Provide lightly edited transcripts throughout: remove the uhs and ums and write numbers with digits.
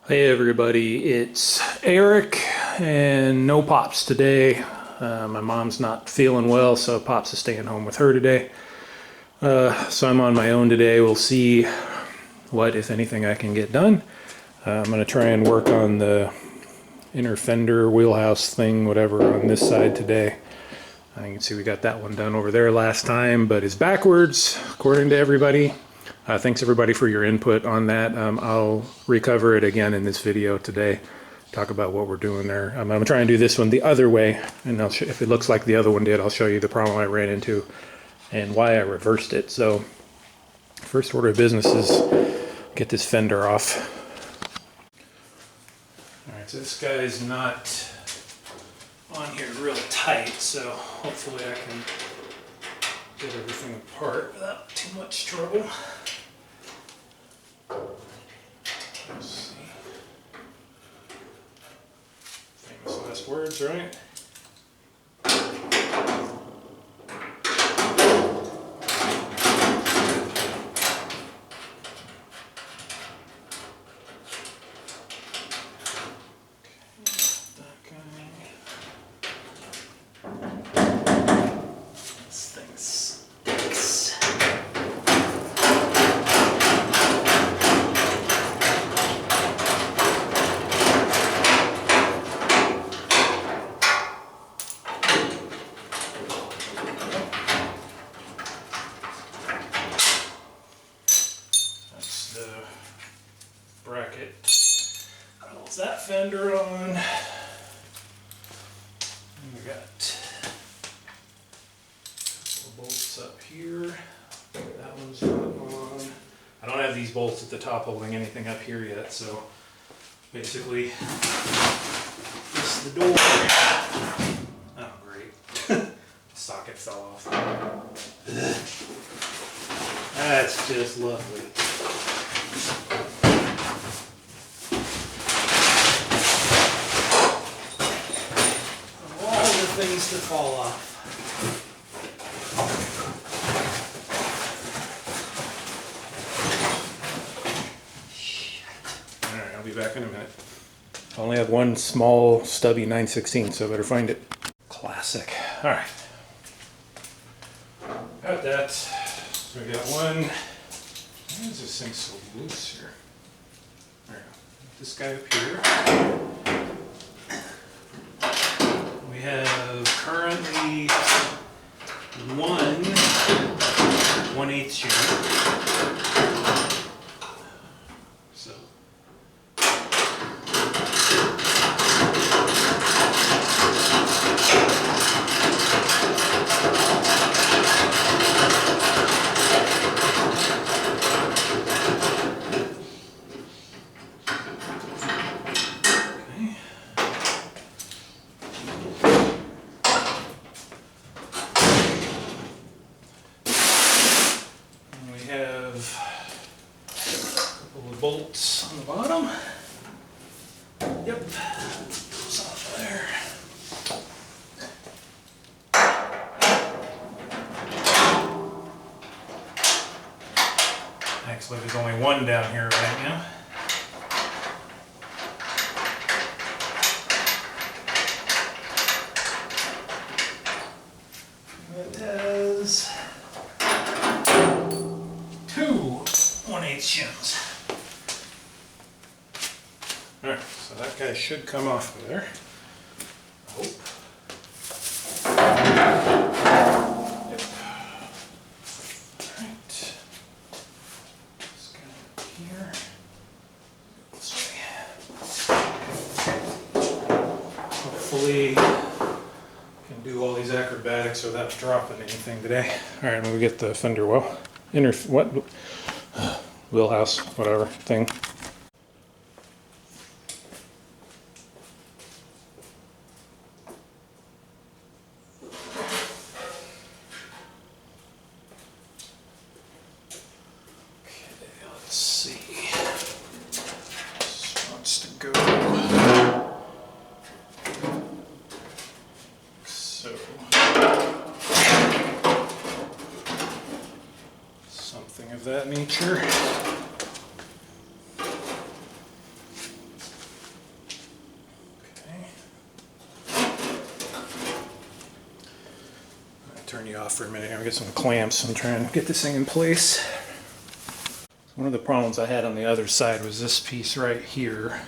Hey everybody, it's Eric and no Pops today. My mom's not feeling well, so Pops is staying home with her today. So I'm on my own today. We'll see what, if anything, I can get done. I'm going to try and work on the inner fender wheelhouse thing, whatever, on this side today. You can see we got that one done over there last time, but it's backwards, according to everybody. Thanks everybody for your input on that. I'll recover it again in this video today, talk about what we're doing there. I'm going to try and do this one the other way, and if it looks like the other one did, I'll show you the problem I ran into and why I reversed it. So first order of business is get this fender off. Alright, so this guy is not on here real tight, so hopefully I can get everything apart without too much trouble. Let's see. Famous last words, right? Bracket holds that fender on. And we got a couple of bolts up here. That one's not on. I don't have these bolts at the top holding anything up here yet, so basically this is the door. Oh great. The socket fell off. That's just lovely. Things to fall off. Alright, I'll be back in a minute. I only have one small stubby 9/16, so I better find it. Classic. Alright. Got that. So we got one. Why is this thing so loose here? There we go. This guy up here. We have currently one 1/8 tune. So bolts on the bottom. Yep. It's off there. Actually, there's only one down here right now. It has two 1/8 shims. Alright, so that guy should come off of there. I hope. Yep. Alright. This guy up here. This way. Hopefully can do all these acrobatics without dropping anything today. Alright, I'm gonna get the fender wheelhouse, whatever thing. Something of that nature. turn you off for a minute. I'm gonna get some clamps. I'm trying to get this thing in place. One of the problems I had on the other side was this piece right here.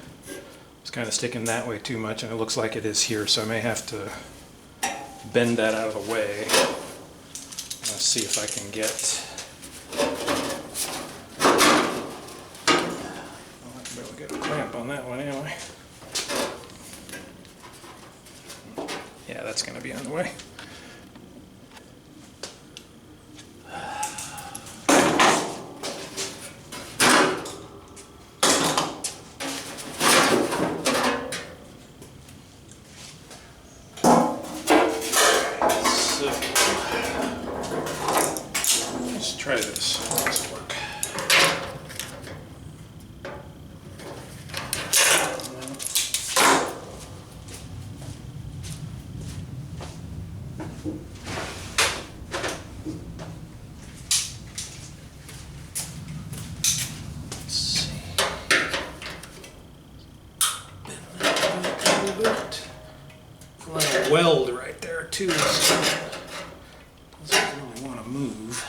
It's kind of sticking that way too much, and it looks like it is here, so I may have to bend that out of the way. Let's see if I can get... I might be able to get a clamp on that one anyway. Yeah, that's going to be on the way. Let's try this. This will work. Let's see. Bend that a little bit. A little weld right there too. So doesn't really want to move.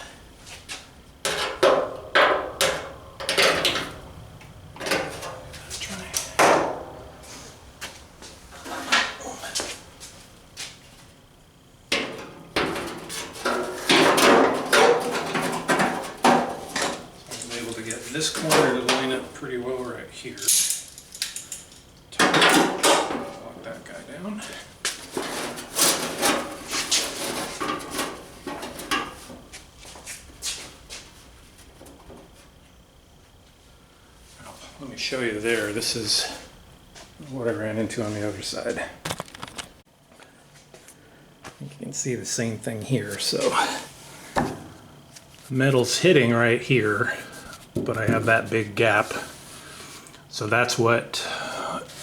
This corner to line up pretty well right here. Lock that guy down. Now, let me show you there. This is what I ran into on the other side. You can see the same thing here. So metal's hitting right here, but I have that big gap. So that's what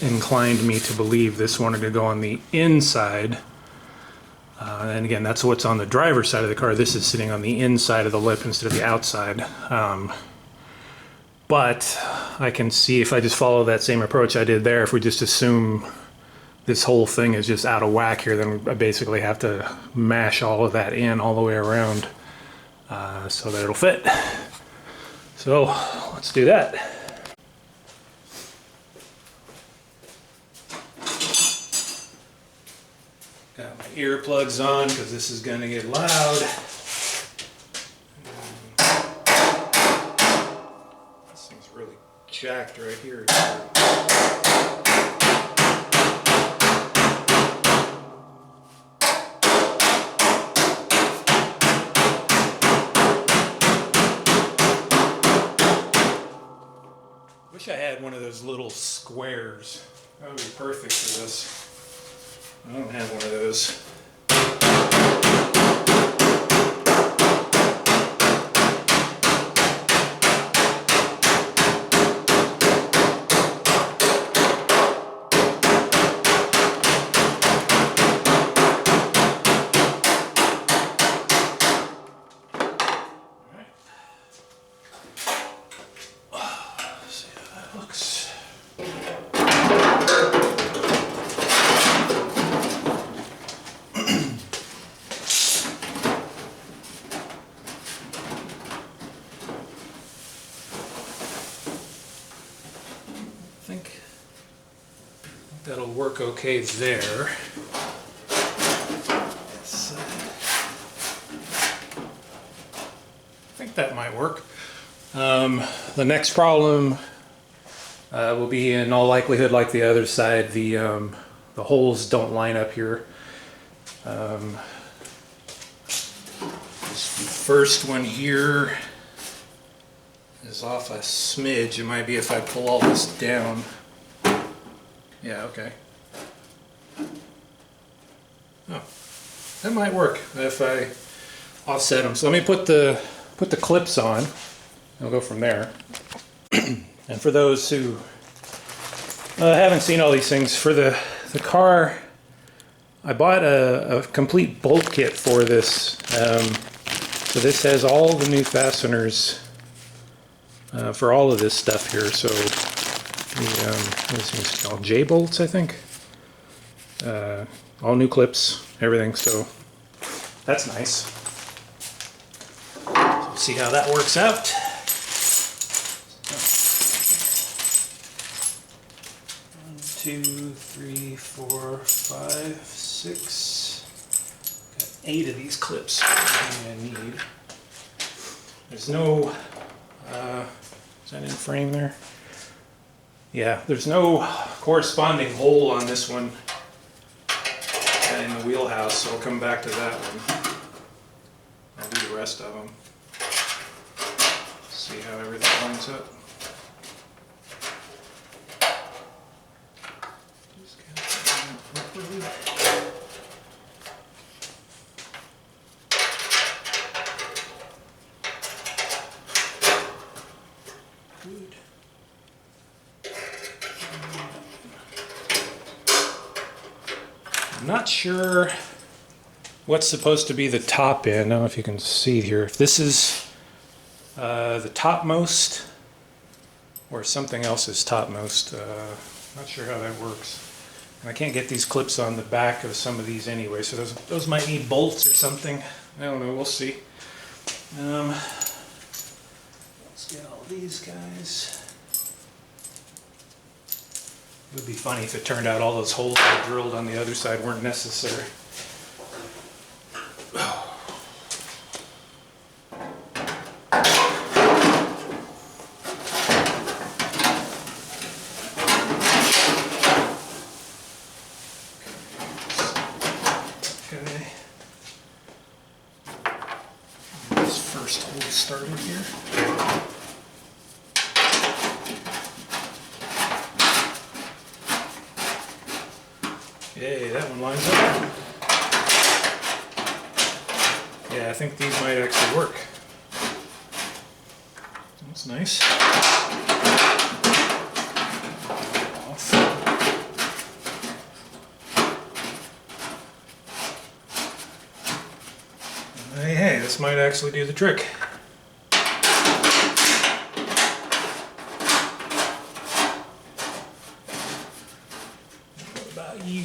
inclined me to believe this wanted to go on the inside. And again, that's what's on the driver's side of the car. This is sitting on the inside of the lip instead of the outside. But I can see if I just follow that same approach I did there, if we just assume this whole thing is just out of whack here, then I basically have to mash all of that in all the way around so that it'll fit. So let's do that. Got my earplugs on because this is going to get loud. This thing's really jacked right here. Wish I had one of those little squares. That would be perfect for this. I don't have one of those. I think that'll work okay there. I think that might work. The next problem will be in all likelihood like the other side. The holes don't line up here. This first one here is off a smidge. It might be if I pull all this down. Yeah, okay. Oh, that might work if I offset them. So let me put the clips on. I'll go from there. And for those who haven't seen all these things, for the car, I bought a complete bolt kit for this. So this has all the new fasteners for all of this stuff here. So what is this called? J-bolts, I think. All new clips, everything. So That's nice. So see how that works out. 1, 2, 3, 4, 5, 6. Got 8 of these clips I need. There's no, is that in frame there? Yeah, there's no corresponding hole on this one in the wheelhouse, so I'll come back to that one. I'll do the rest of them. See how everything lines up. Just get that properly. Good. I'm not sure what's supposed to be the top end. I don't know if you can see here. If this is the topmost or something else is topmost. Not sure how that works. And I can't get these clips on the back of some of these anyway, so those might need bolts or something. I don't know, we'll see. Let's get all these guys. It would be funny if it turned out all those holes I drilled on the other side weren't necessary. Okay. This first hole started here. Yay, that one lines up. Yeah, I think these might actually work. That's nice. Off. Hey, this might actually do the trick. What about you?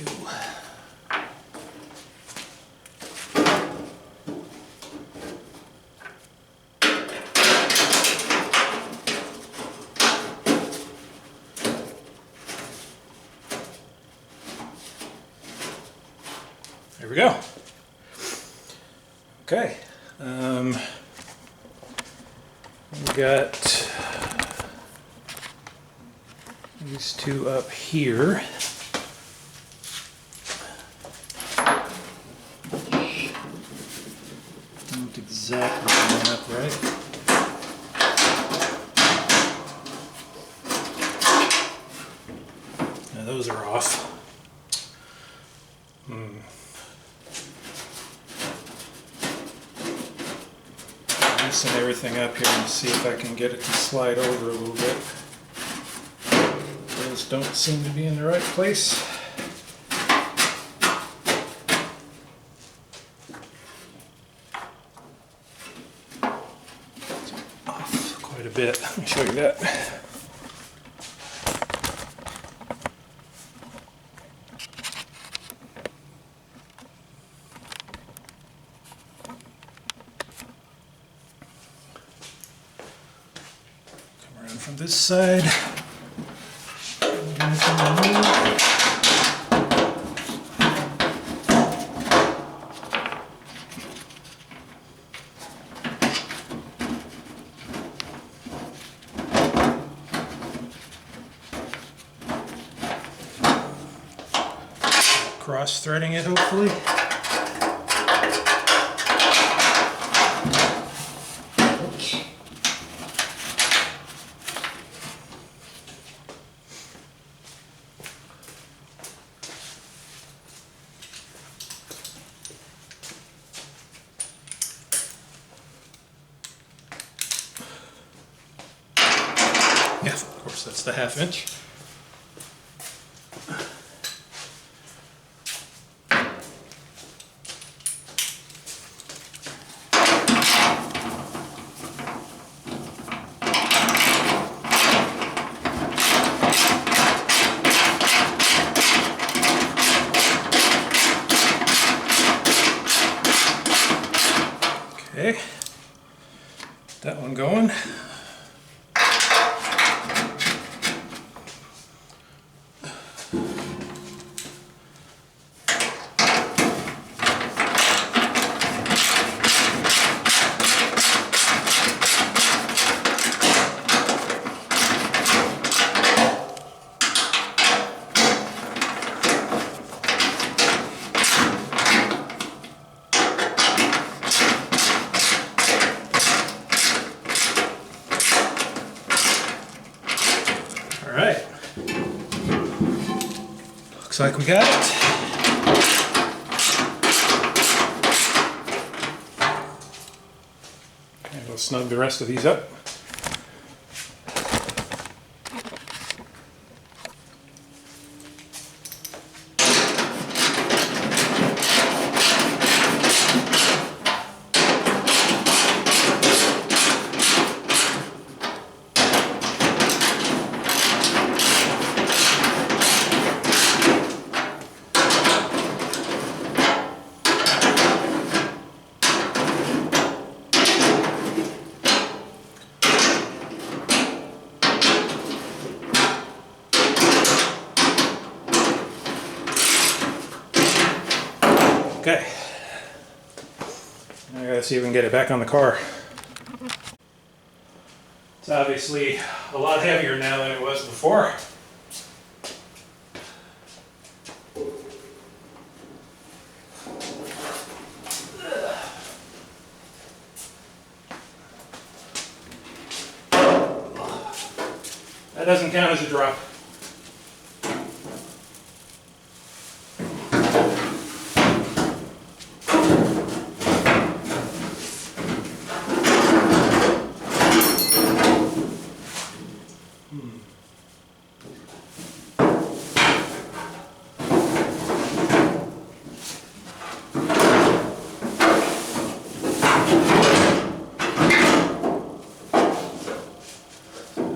There we go. Okay. We got these two up here. Don't exactly line up right. Now those are off. Loosen everything up here and see if I can get it to slide over a little bit. Those don't seem to be in the right place. Off quite a bit. Let me show you that. From this side, cross-threading it hopefully. Yeah, of course, that's the 1/2 inch. like we got it. Okay, we'll snug the rest of these up. Okay, I gotta see if we can get it back on the car. It's obviously a lot heavier now than it was before. That doesn't count as a drop.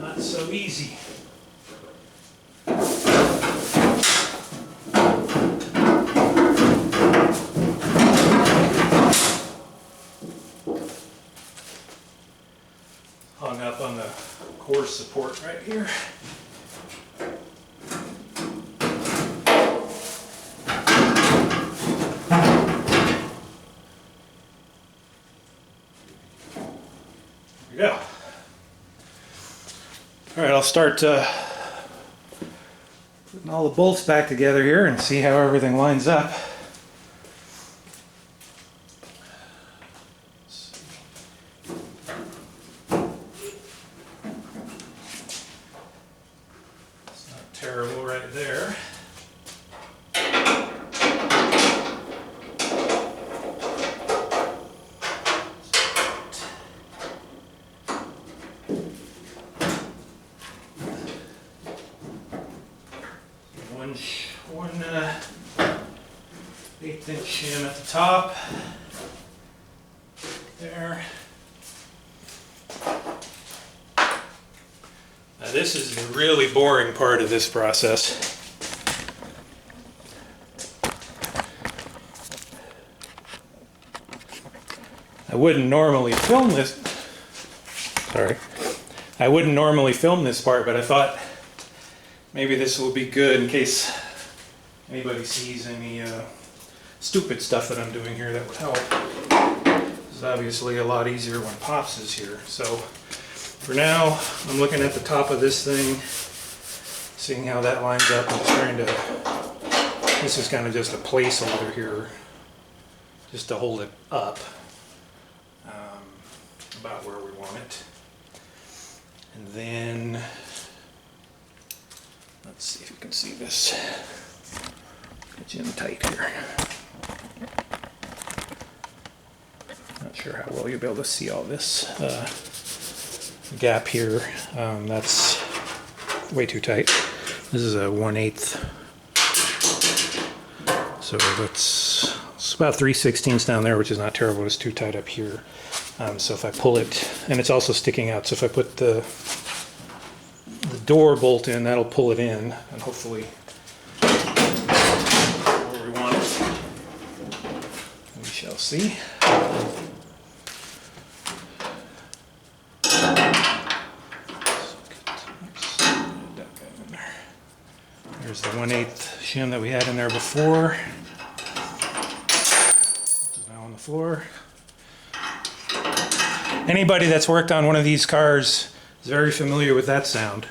Not so easy. Hung up on the core support right here. There we go. All right, I'll start putting all the bolts back together here and see how everything lines up. It's not terrible right there. One 1/8" shim at the top. There. Now this is the really boring part of this process. I wouldn't normally film this. Sorry. I wouldn't normally film this part, but I thought maybe this will be good in case anybody sees any stupid stuff that I'm doing here that would help. This is obviously a lot easier when Pops is here. So for now, I'm looking at the top of this thing, seeing how that lines up. I'm trying to, this is kind of just a placeholder here, just to hold it up about where we want it. And then, let's see if you can see this. Get you in tight here. Not sure how well you'll be able to see all this gap here. That's way too tight. This is a 1/8. So it's about 3/16 down there, which is not terrible. It's too tight up here. So if I pull it, and it's also sticking out, so if I put the door bolt in, that'll pull it in, and hopefully where we want it. We shall see. There's the 1/8 shim that we had in there before. It's now on the floor. Anybody that's worked on one of these cars is very familiar with that sound.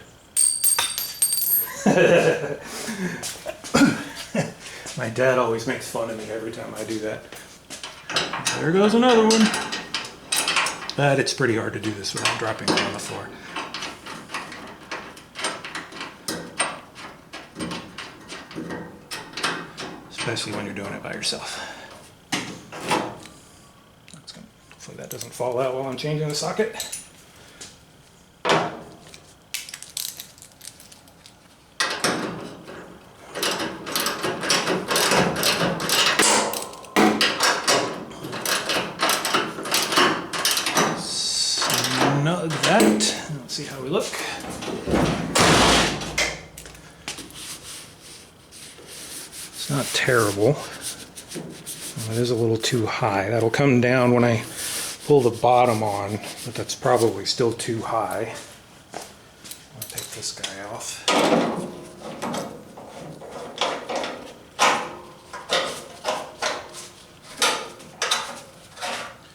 My dad always makes fun of me every time I do that. There goes another one. But it's pretty hard to do this without dropping it on the floor. especially when you're doing it by yourself. Hopefully that doesn't fall out while I'm changing the socket. Snug that. Let's see how we look. It's not terrible. It is a little too high. That'll come down when I pull the bottom on, but that's probably still too high. I'll take this guy off.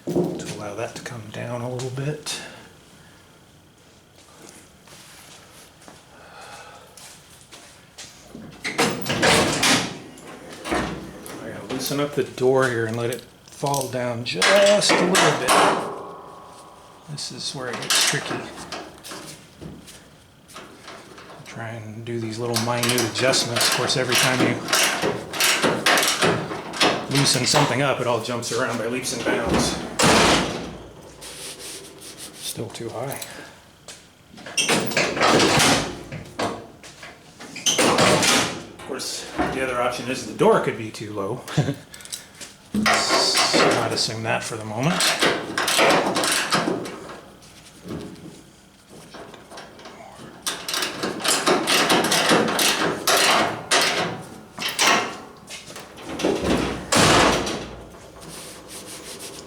To allow that to come down a little bit. I gotta loosen up the door here and let it fall down just a little bit. This is where it gets tricky. I'll try and do these little minute adjustments. Of course, every time you loosen something up, it all jumps around by leaps and bounds. Still too high. Of course, the other option is the door could be too low. Let's not assume that for the moment.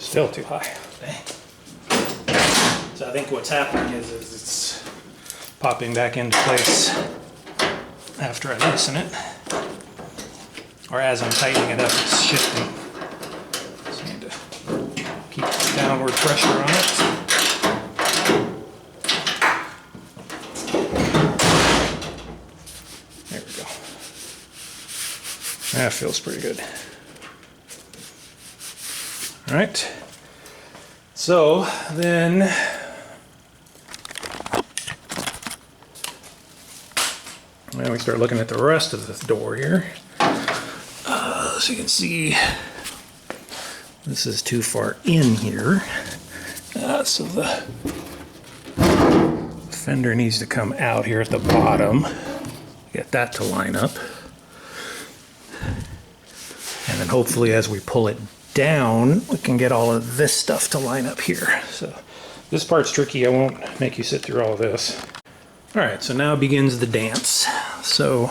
Still too high. So I think what's happening is it's popping back into place after I loosen it. Or as I'm tightening it up, it's shifting. So I need to keep downward pressure on it. There we go. That feels pretty good. All right. So then we start looking at the rest of the door here. So you can see this is too far in here. So the fender needs to come out here at the bottom. Get that to line up. And then hopefully as we pull it down, we can get all of this stuff to line up here. So this part's tricky. I won't make you sit through all of this. All right, so now begins the dance. So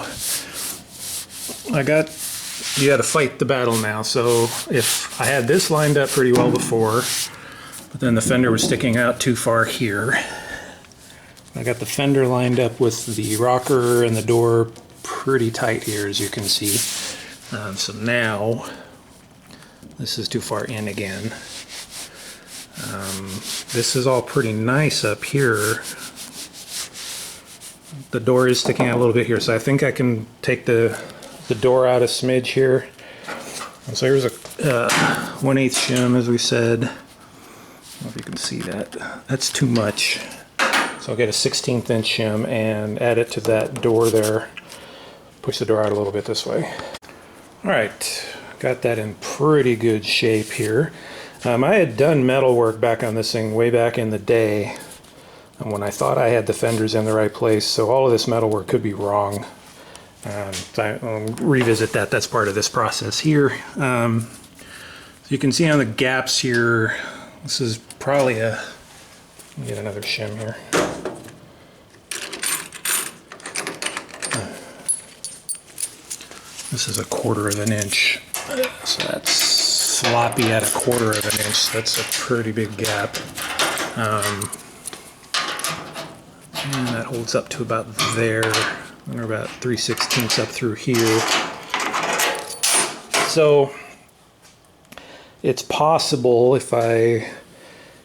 you got to fight the battle now. So if I had this lined up pretty well before, but then the fender was sticking out too far here. I got the fender lined up with the rocker and the door pretty tight here, as you can see. So now this is too far in again. This is all pretty nice up here. The door is sticking out a little bit here, so I think I can take the door out a smidge here. And so here's a 1/8 shim, as we said. I don't know if you can see that. That's too much. So I'll get a 1/16 inch shim and add it to that door there. Push the door out a little bit this way. All right, got that in pretty good shape here. I had done metal work back on this thing way back in the day when I thought I had the fenders in the right place, so all of this metal work could be wrong. I'll revisit that. That's part of this process here. So you can see on the gaps here, this is probably let me get another shim here. This is 1/4 inch, so that's sloppy at 1/4 inch. That's a pretty big gap. And that holds up to about there. And we're about 3/16 up through here. So it's possible if I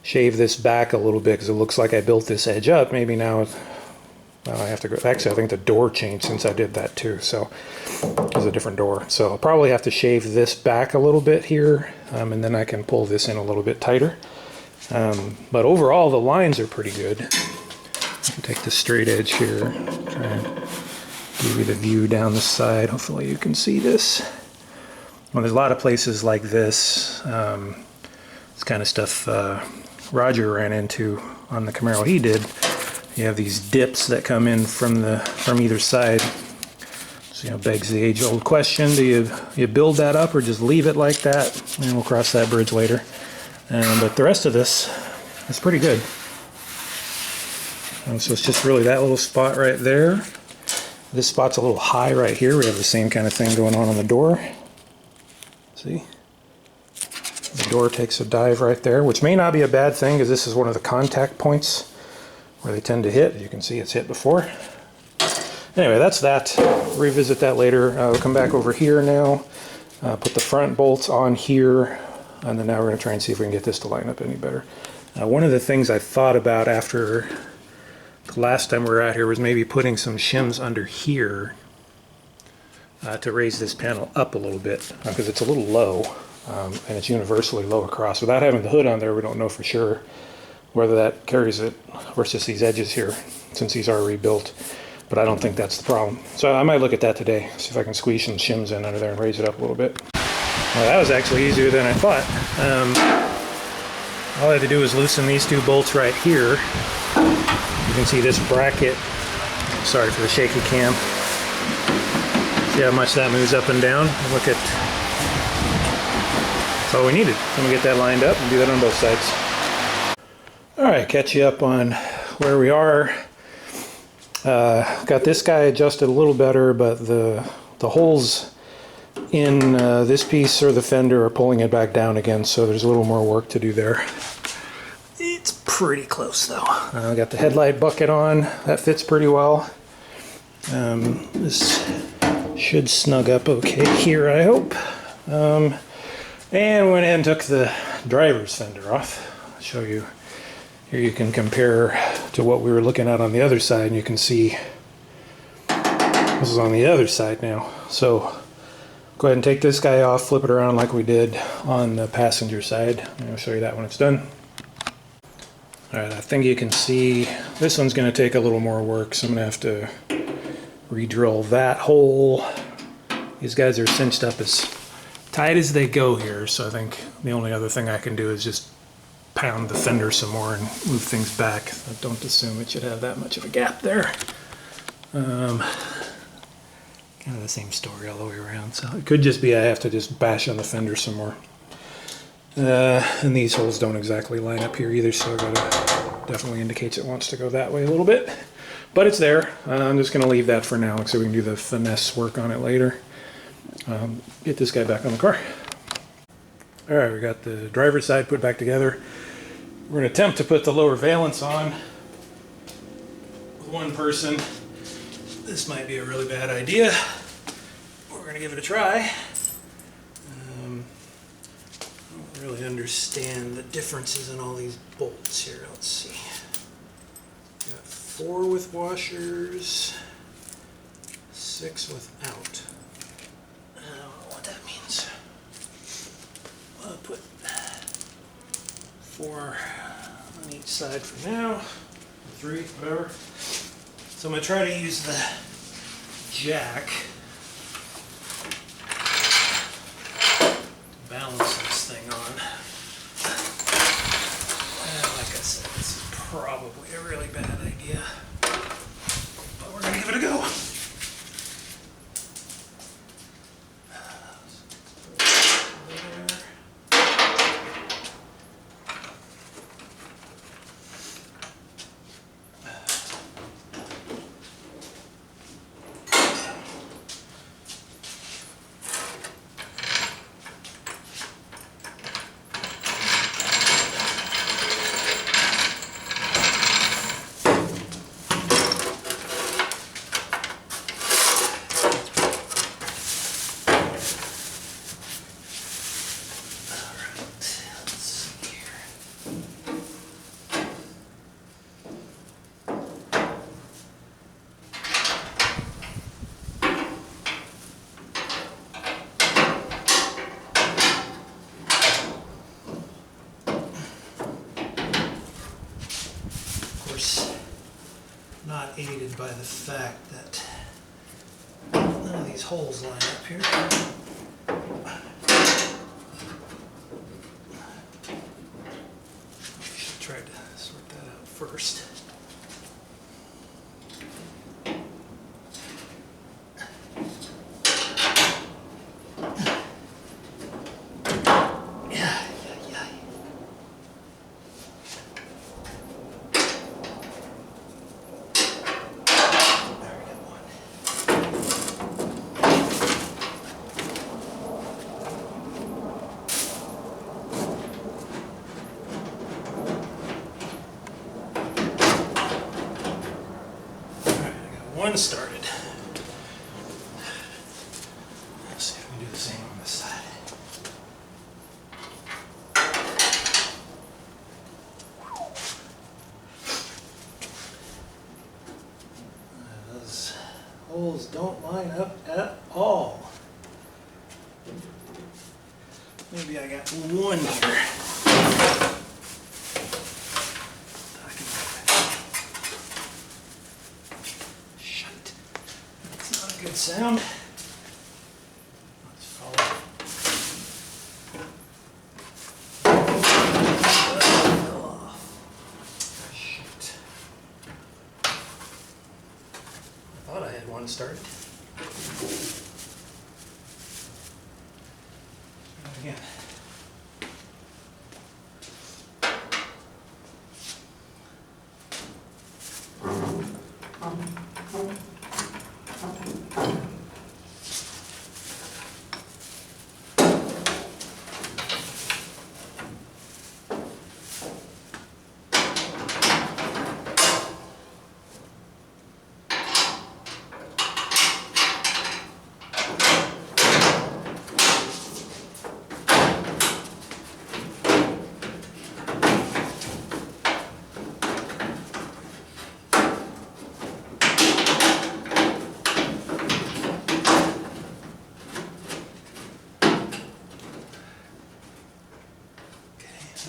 shave this back a little bit, because it looks like I built this edge up, maybe now I have to go. Actually, I think the door changed since I did that too. So it's a different door. So I'll probably have to shave this back a little bit here, and then I can pull this in a little bit tighter. But overall, the lines are pretty good. I can take the straight edge here, try and give you the view down the side. Hopefully you can see this. Well, there's a lot of places like this. This kind of stuff Roger ran into on the Camaro he did. You have these dips that come in from either side. So, you know, begs the age-old question: do you build that up or just leave it like that? And we'll cross that bridge later. But the rest of this is pretty good. So it's just really that little spot right there. This spot's a little high right here. We have the same kind of thing going on the door. See? The door takes a dive right there, which may not be a bad thing because this is one of the contact points where they tend to hit. You can see it's hit before. Anyway, that's that. Revisit that later. We'll come back over here now. Put the front bolts on here. And then now we're going to try and see if we can get this to line up any better. One of the things I thought about after the last time we were out here was maybe putting some shims under here to raise this panel up a little bit because it's a little low and it's universally low across. Without having the hood on there, we don't know for sure whether that carries it versus these edges here since these are rebuilt. But I don't think that's the problem. So I might look at that today, see if I can squeeze some shims in under there and raise it up a little bit. Well, that was actually easier than I thought. All I had to do was loosen these two bolts right here. You can see this bracket. Sorry for the shaky cam. See how much that moves up and down? Look at, that's all we needed. I'm gonna get that lined up and do that on both sides. All right, catch you up on where we are. Got this guy adjusted a little better, but the holes in this piece or the fender are pulling it back down again, so there's a little more work to do there. It's pretty close though. I got the headlight bucket on. That fits pretty well. This should snug up okay here, I hope. And went ahead and took the driver's fender off. I'll show you. Here you can compare to what we were looking at on the other side, and you can see this is on the other side now. So go ahead and take this guy off, flip it around like we did on the passenger side. I'll show you that when it's done. Alright, I think you can see this one's going to take a little more work, so I'm going to have to re-drill that hole. These guys are cinched up as tight as they go here, so I think the only other thing I can do is just pound the fender some more and move things back. I don't assume it should have that much of a gap there. Kind of the same story all the way around, so it could just be I have to just bash on the fender some more. And these holes don't exactly line up here either, so I gotta definitely indicates it wants to go that way a little bit. But it's there. I'm just gonna leave that for now so we can do the finesse work on it later. Get this guy back on the car. All right, we got the driver's side put back together. We're gonna attempt to put the lower valance on with one person. This might be a really bad idea. We're gonna give it a try. I don't really understand the differences in all these bolts here. Let's see. Got 4 with washers, 6 without. I don't know what that means. I'll put 4 on each side for now, 3, whatever. So I'm going to try to use the jack to balance this thing on. And like I said, this is probably a really bad idea, but we're going to give it a go. Not aided by the fact that none of these holes line up here. first. One started. Let's see if we can do the same on this side. Those holes don't line up at all. Maybe I got one here. Good sound. Let's follow. Fell off. Shit. I thought I had one started. Try it again.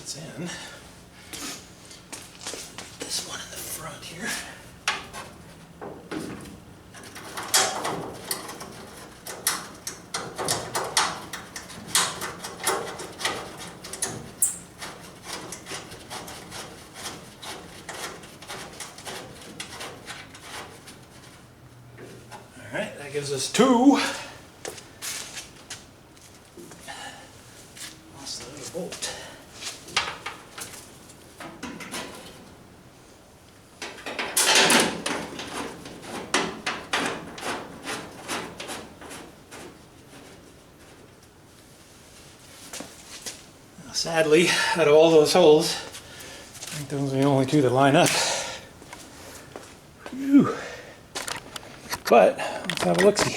It's in. This one in the front here. All right, that gives us two. Lost the other bolt. Sadly, out of all those holes, I think those are the only two that line up. Whew. But let's have a look-see.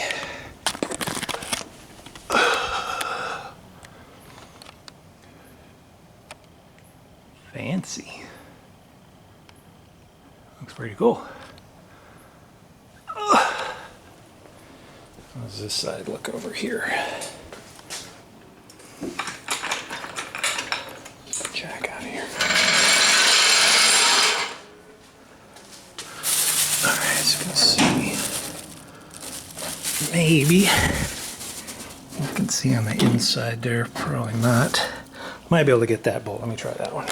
Fancy. Looks pretty cool. How does this side look over here? Jack out of here. Alright, as you can see, maybe you can see on the inside there, probably not. Might be able to get that bolt. Let me try that one.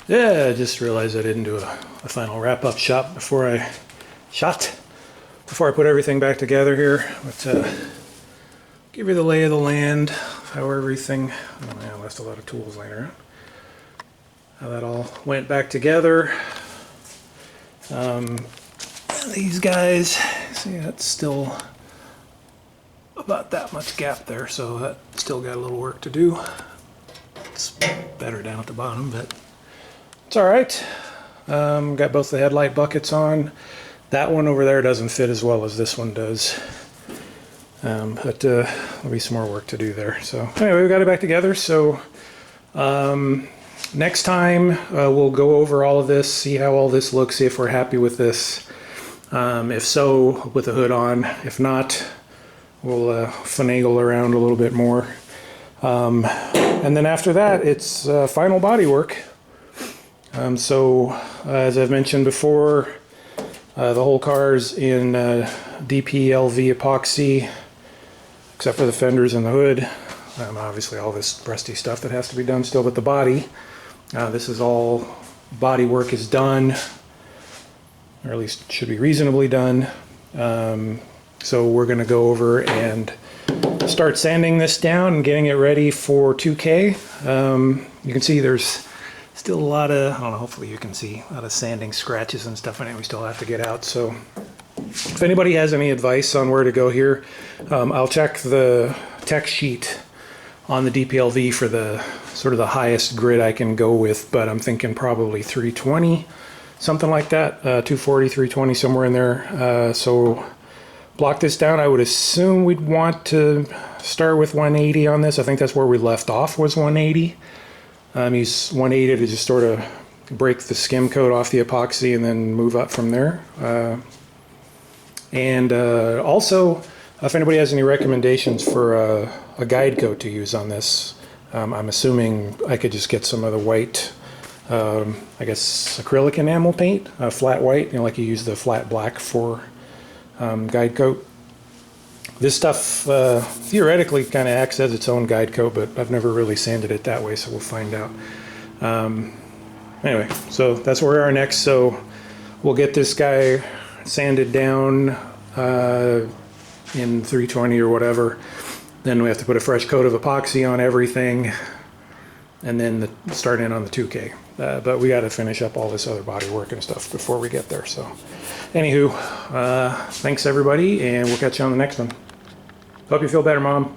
Yeah, I just realized I didn't do a final wrap-up shot before I put everything back together here. But give you the lay of the land, how everything. Oh man, I left a lot of tools laying around. How that all went back together. These guys, see, that's still about that much gap there, so that still got a little work to do. It's better down at the bottom, but it's all right. Got both the headlight buckets on. That one over there doesn't fit as well as this one does. But there'll be some more work to do there. So anyway, we got it back together. So next time we'll go over all of this, see how all this looks, see if we're happy with this. If so, with the hood on. If not, we'll finagle around a little bit more. And then after that, it's final body work. So as I've mentioned before, the whole car's in DPLV epoxy, except for the fenders and the hood. Obviously all this rusty stuff that has to be done still, but the body, this is all body work is done, or at least should be reasonably done. So we're going to go over and start sanding this down and getting it ready for 2K. You can see there's still a lot of, I don't know, hopefully you can see a lot of sanding scratches and stuff in it we still have to get out. So if anybody has any advice on where to go here, I'll check the tech sheet on the DPLV for the sort of the highest grid I can go with, but I'm thinking probably 320, something like that, 240, 320, somewhere in there. So block this down. I would assume we'd want to start with 180 on this. I think that's where we left off, was 180. Use 180 to just sort of break the skim coat off the epoxy and then move up from there. Also, if anybody has any recommendations for a guide coat to use on this, I'm assuming I could just get some of the white, I guess acrylic enamel paint, flat white, you know, like you use the flat black for guide coat. This stuff theoretically kind of acts as its own guide coat, but I've never really sanded it that way, so we'll find out. Anyway, so that's where we are next. So we'll get this guy sanded down in 320 or whatever. Then we have to put a fresh coat of epoxy on everything, and then start in on the 2K. But we got to finish up all this other body work and stuff before we get there. So anywho, thanks everybody, and we'll catch you on the next one. Hope you feel better, Mom.